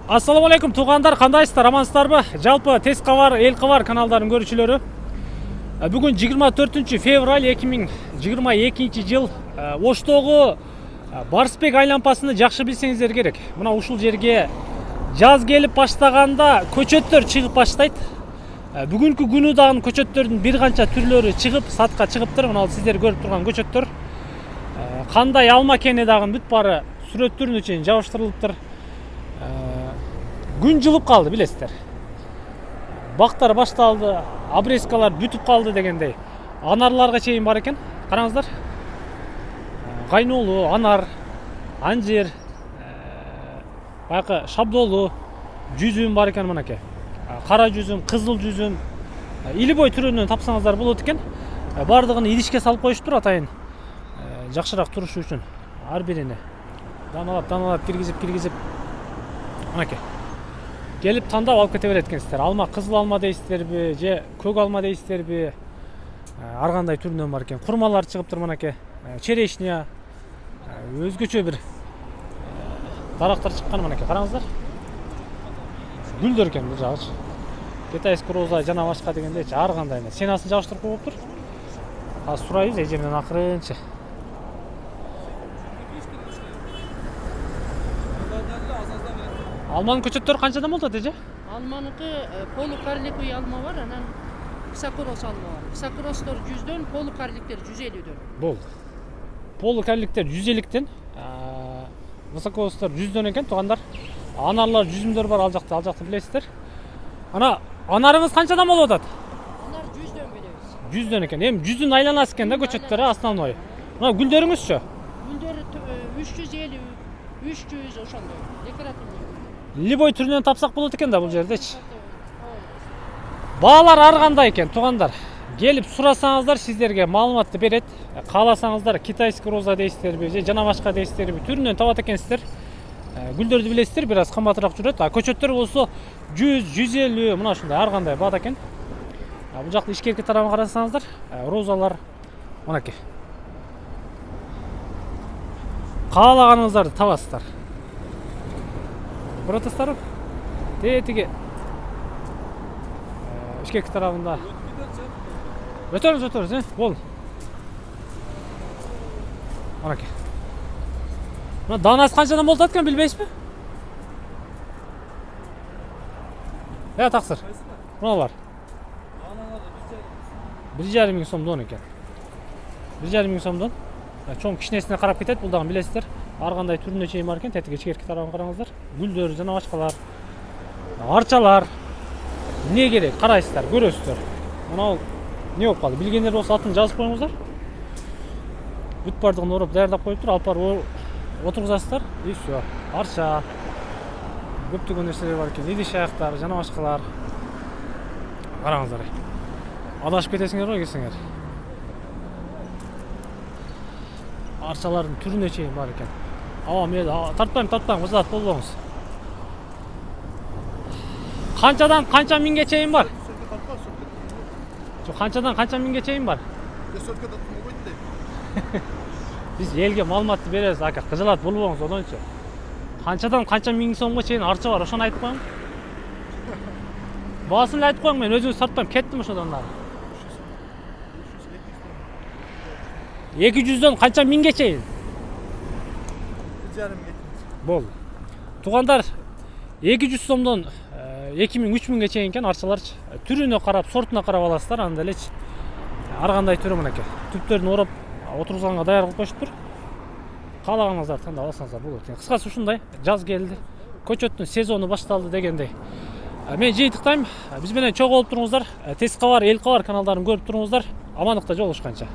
Ассаламу алейкум туугандар, кандайсыздар, амансыздарбы? Жалпы Тез кабар, Эл кабар каналдарынын көрүүчүлөрү. Бүгүн 24 февраль 2022 жыл. Оштогу Барысбек айлампасыны жакшы билсеңиздер керек. Мына ушул жерге жаз келип баштаганда көчөттөр чыгып баштайт. Бүгүнкү күнү дагы көчөттөрдүн бир канча түрлөрү чыгып, сатка чыгыптыр. Мына сиздер көрүп турган көчөттөр. Кандай алма экени дагы бүт баары сүрөттөрүнө чейин жабыштырылыптыр. Күн жылып калды, билесиздер. Бактар башталды, обрезкалар бүтүп калды дегендей. Анарларга чейин бар экен. Караңыздар. Кайнолу, анар, анжир, баягы шабдолу, жүзүм бар экен мынакей. Кара жүзүм, кызыл жүзүм, илибой түрүнөн тапсаңыздар болот экен. Бардыгын идишке салып коюштур атайын. Жакшыраак турушу үчүн ар бирине даналап киргизип мынакей. Gelip tandap alıp kete beretkensizler. Alma, kızıl alma deyisizlerbi, же көк alma deyisizlerbi. Ар кандай түрүнөн бар экен. Курмалар чыгыптыр мынакей. Черешня, өзгөчө бир дарактар чыккан мынакей. Караңыздар. Гүлдөр экен бул жагычы. Китайский роза жана башка дегендейчи ар кандай эмес. Сенасын жабыштырып коюптур. Азыр сурайбыз эжемден акырынча. Алманын көчөттөрү канчадан болот эже? Алманыкы полукарликовый алма бар, анан високорос алма бар. Високоростор 100дөн, полукарликтер 150дөн. Болду. Полукарликтер 150ден, високоростор 100дөн экен, туугандар. Анарлар жүзүмдөр бар ал жакта билесиздер. Ана анарыңыз канчадан болуп атат? Анар 100дөн беребиз. 100дөн экен. Эми 100дүн айланасы экен да көчөттөрү основной. Мына гүлдөрүңүзчү? Гүлдөр 350, 300 ошондой. Декоративный. Любой түрүнөн тапсак болот экен да бул жердечи. Баалар ар кандай экен, туугандар. Келип сурасаңыздар сиздерге маалыматты берет. Кааласаңыздар китайский роза дейсиздерби, же жана башка дейсиздерби, түрүнөн табат экенсиздер. Гүлдөрдү билесиздер, бир аз кымбатыраак жүрөт. Көчөттөр болсо 100, 150, мына ушундай ар кандай баада экен. Бул жакта ичкерки тарабын карасаңыздар, розалар мынакей. Каалаганыңыздарды табасыздар. Протестар тетиги ишкек тарабында өтөрүз, бол. Мынакей. Мына данасы канчадан болот экен билбейсизби? Таксыр. Мыналар. 1,5 миң сомдон экен. 1,5 миң сомдон. Чоң кичинесине карап кетет, бул дагы билесиздер. Ар кандай түрүнө чейин бар экен, тетиги ичкерки тарабын караңыздар. Гүлдөр жана башкалар. Арчалар. Не керек? Карайсыздар, көрөсүздөр. Мына не болуп калды? Билгендер болсо атын жазып коюңуздар. Бүт бардыгын ороп даярдап коюптур, алып барып отургузасыздар. И всё. Арча. Көптөгөн нерселер бар экен. Идиш аяктар жана башкалар. Караңыздар. Адашып кетесиңер го келсеңер. Арчалардын түрүнө чейин бар экен. Мен тартпайм, узат болбоңуз. Канчадан канча миңге чейин бар? Канчадан канча миңге чейин бар? Биз элге маалыматты беребиз, ака, кыжалат болбоңуз одончу. Канчадан канча миң сомго чейин арча бар, ошону айтып коюң. Баасын эле айтып коюң, мен өзүңүз тартпайм, кеттим ошодон дагы. 200дөн канча миңге чейин? 1,5 Бол. Туугандар, 200 сомдон 2000-3000ге чейин экен арчаларчы. Түрүнө карап, сортуна карап аласыздар, анда элечи. Ар кандай түрү мынакей. Түптөрүн ороп, отургузганга даяр кылып коюштур. Каалаганыңыздарды тандап алсаңыздар болот. Кыскасы ушундай, жаз келди. Көчөттүн сезону башталды дегендей. Мен жыйынтыктайм. Биз менен чогуу болуп туруңуздар. Тез кабар, Эл кабар каналдарын көрүп туруңуздар. Амандыкта жолугушканча.